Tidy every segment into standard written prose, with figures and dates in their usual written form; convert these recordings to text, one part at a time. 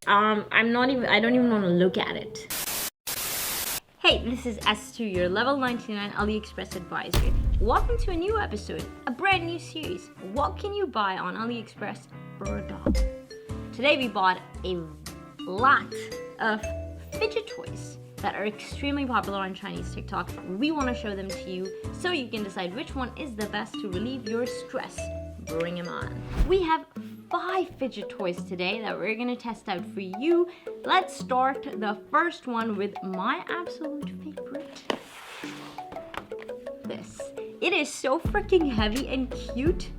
I don't even want to look at it. Hey, this is S2, your level 99 Aliexpress advisor. Welcome to a new episode, a brand new series. What can you buy on Aliexpress for a dog? Today we bought a lot of fidget toys that are extremely popular on Chinese TikTok. We want to show them to you so you can decide which one is the best to relieve your stress. Bring them on. We have 5 fidget toys today that we're gonna test out for you. Let's start the first one with my absolute favorite. This. It is so freaking heavy and cute.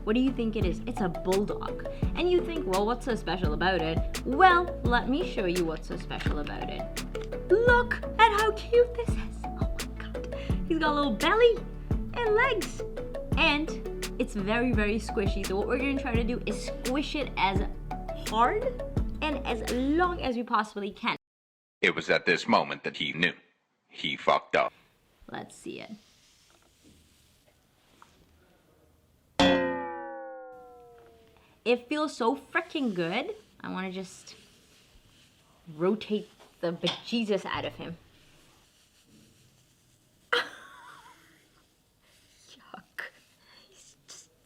What do you think it is? It's a bulldog. And you think, well, what's so special about it? Well, let me show you what's so special about it. Look at how cute this is. Oh my god. He's got a little belly and legs. And it's very, very squishy. So what we're going to try to do is squish it as hard and as long as we possibly can. It was at this moment that he knew. He fucked up. Let's see it. It feels so freaking good. I want to just rotate the bejesus out of him.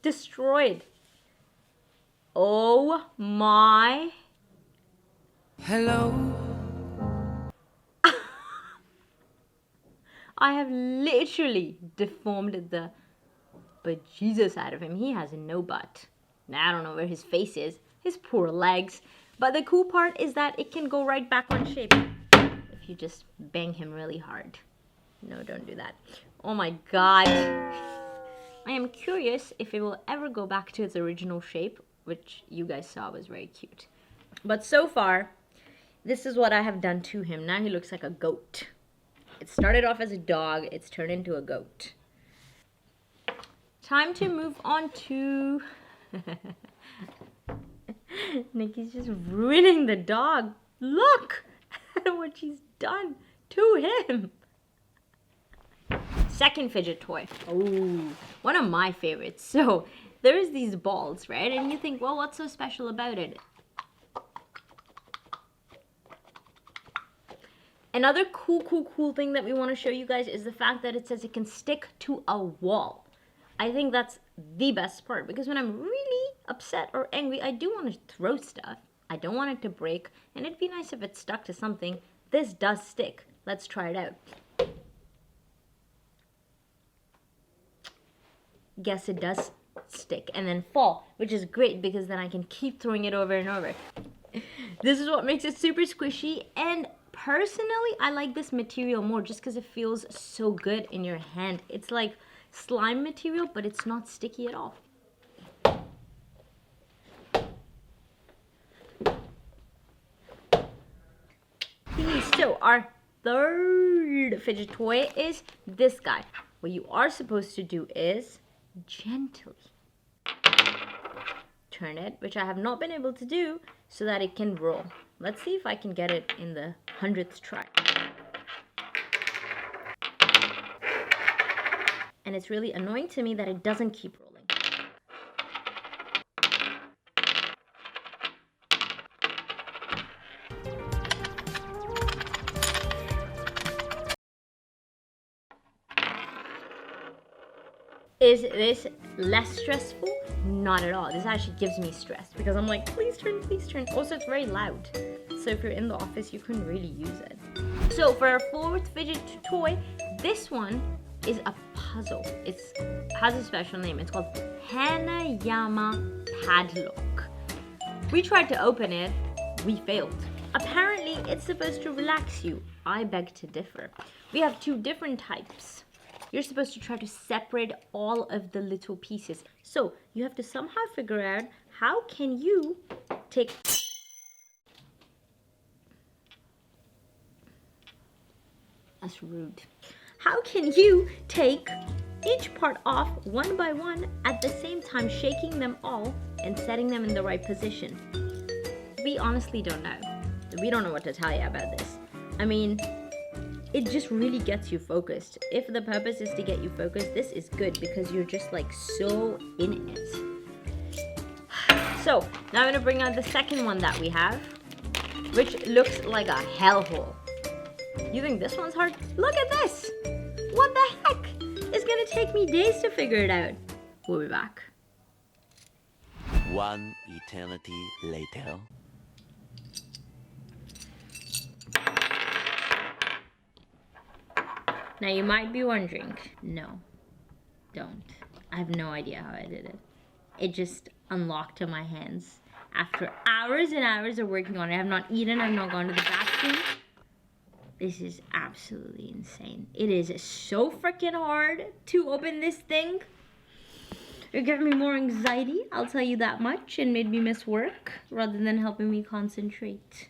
Destroyed. Oh my. Hello. I have literally deformed the bejesus out of him. He has no butt. Now I don't know where his face is. His poor legs. But the cool part is that it can go right back on shape if you just bang him really hard. No, don't do that. Oh my god. I am curious if it will ever go back to its original shape, which you guys saw was very cute. But so far, this is what I have done to him. Now he looks like a goat. It started off as a dog, it's turned into a goat. Time to move on to... Nikki's just ruining the dog. Look at what she's done to him. Second fidget toy. Oh, one of my favorites. So there's these balls, right? And you think, well, what's so special about it? Another cool thing that we want to show you guys is the fact that it says it can stick to a wall. I think that's the best part because when I'm really upset or angry, I do want to throw stuff. I don't want it to break, and it'd be nice if it stuck to something. This does stick. Let's try it out. Guess it does stick and then fall, which is great because then I can keep throwing it over and over. This is what makes it super squishy, and personally I like this material more just because it feels so good in your hand. It's like slime material, but it's not sticky at all. So our third fidget toy is this guy. What you are supposed to do is gently turn it, which I have not been able to do, so that it can roll. Let's see if I can get it in the 100th try. And it's really annoying to me that it doesn't keep rolling. Is this less stressful? Not at all. This actually gives me stress because I'm like, please turn, please turn. Also, it's very loud. So if you're in the office, you couldn't really use it. So for our fourth fidget toy, this one is a puzzle. It has a special name. It's called Hanayama Padlock. We tried to open it. We failed. Apparently, it's supposed to relax you. I beg to differ. We have 2 different types. You're supposed to try to separate all of the little pieces. So you have to somehow figure out how can you take... That's rude. How can you take each part off one by one at the same time, shaking them all and setting them in the right position? We honestly don't know. We don't know what to tell you about this. I mean, it just really gets you focused. If the purpose is to get you focused, this is good because you're just like so in it. So now I'm gonna bring out the second one that we have. which looks like a hellhole. You think this one's hard? Look at this! What the heck? It's gonna take me days to figure it out. We'll be back. One eternity later. Now you might be wondering, no, don't. I have no idea how I did it. It just unlocked in my hands. After hours and hours of working on it, I have not eaten, I have not gone to the bathroom. This is absolutely insane. It is so freaking hard to open this thing. It gave me more anxiety, I'll tell you that much, and made me miss work rather than helping me concentrate.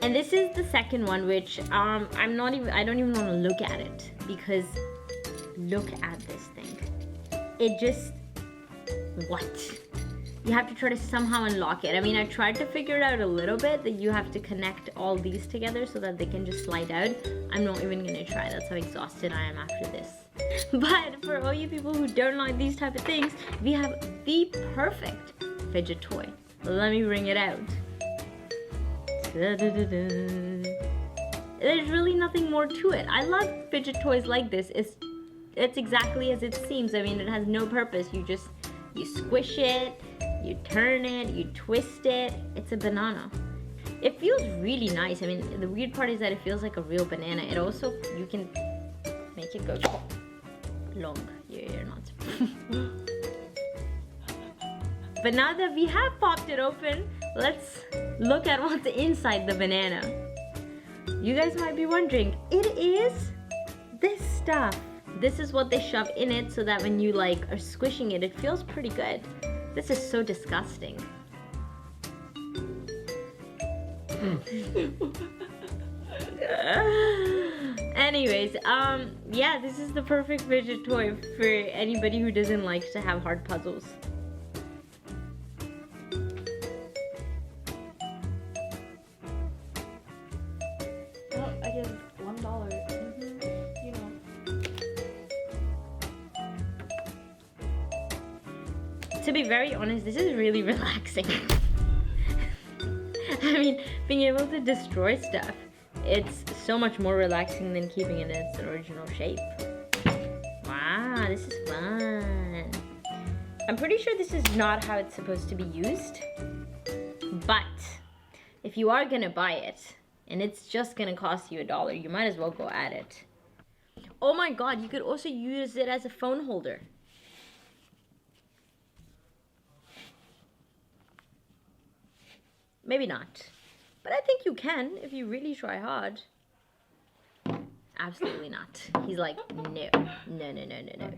And this is the second one, which I don't even want to look at it, because look at this thing. It just, what? You have to try to somehow unlock it. I mean, I tried to figure it out a little bit, that you have to connect all these together so that they can just slide out. I'm not even gonna try. That's how exhausted I am after this. But for all you people who don't like these type of things, we have the perfect fidget toy. Let me bring it out. There's really nothing more to it. I love fidget toys like this. It's exactly as it seems. I mean, it has no purpose. You squish it, you turn it, you twist it. It's a banana. It feels really nice. I mean, the weird part is that it feels like a real banana. It also, you can make it go long. You're not. But now that we have popped it open, let's look at what's inside the banana. You guys might be wondering, it is this stuff. This is what they shove in it so that when you like are squishing it, it feels pretty good. This is so disgusting. Anyways, yeah, this is the perfect fidget toy for anybody who doesn't like to have hard puzzles. Well, I guess $1. You know. To be very honest, this is really relaxing. I mean, being able to destroy stuff, it's so much more relaxing than keeping it in its original shape. Wow, this is fun. I'm pretty sure this is not how it's supposed to be used. But if you are gonna buy it, and it's just gonna cost you $1, you might as well go at it. Oh my god, you could also use it as a phone holder. Maybe not. But I think you can if you really try hard. Absolutely not. He's like, no.